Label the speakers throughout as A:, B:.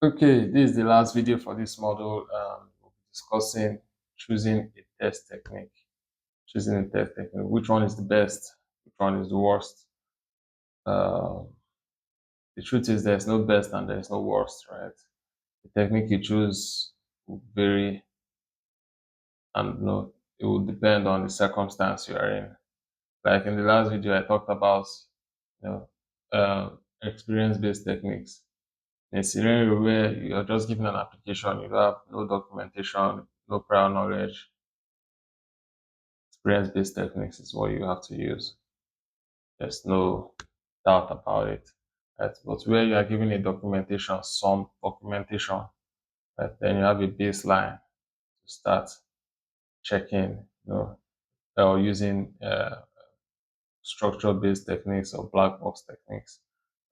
A: Okay, this is the last video for this module. We'll be discussing choosing a test technique. Choosing a test technique. Which one is the best? Which one is the worst? Uh, the truth is there's no best and there's no worst, right? The technique you choose will vary and it will depend on the circumstance you are in. Like in the last video, I talked about you know experience-based techniques. In a scenario where you're just given an application, you have no documentation, no prior knowledge, experience-based techniques is what you have to use. There's no doubt about it. Right? But where you are given a documentation, some documentation, right, then you have a baseline to start checking, or using structure-based techniques or black box techniques.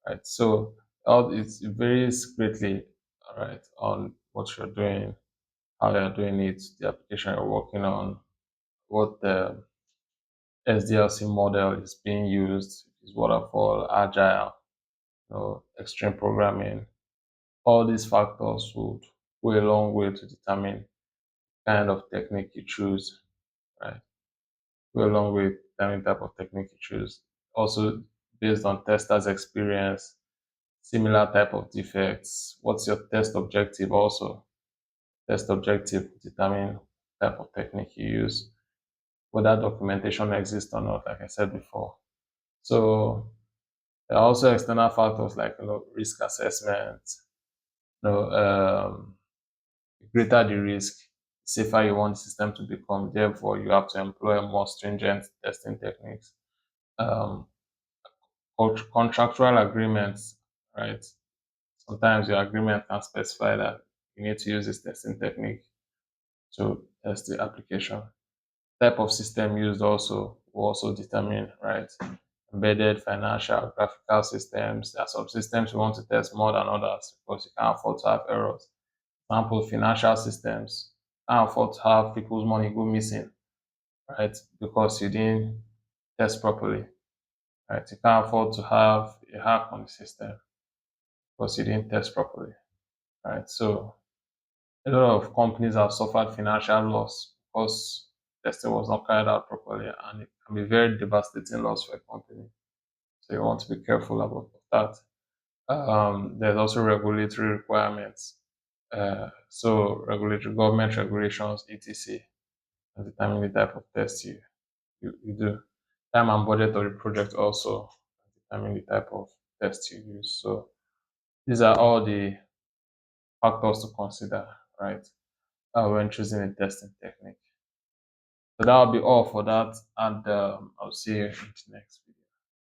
A: Right. So it varies greatly, right, on what you're doing, how you're doing it, the application you're working on, what the SDLC model is being used, is waterfall, agile, extreme programming. All these factors would go a long way to determine the kind of technique you choose, right? Go a long way to determine the type of technique you choose. Also, based on testers' experience, similar type of defects. What's your test objective also? Test objective determine type of technique you use, whether documentation exists or not, like I said before. So there are also external factors like risk assessment. Greater the risk, safer you want the system to become. Therefore, you have to employ more stringent testing techniques. Um, Contractual agreements, right? Sometimes your agreement can specify that you need to use this testing technique to test the application. Type of system used also will also determine, right? Embedded, financial, graphical systems. There are some systems you want to test more than others because you can't afford to have errors. For example, financial systems can't afford to have people's money go missing, right? Because you didn't test properly, right? You can't afford to have a hack on the system because you didn't test properly, right? So a lot of companies have suffered financial loss because testing was not carried out properly, and it can be very devastating loss for a company. So you want to be careful about that. There's also regulatory requirements. So regulatory government regulations, etc., and determine the type of test you do. Time and budget of the project also determine the type of test you use. So these are all the factors to consider, right, when choosing a testing technique. So that will be all for that, and I'll see you in the next.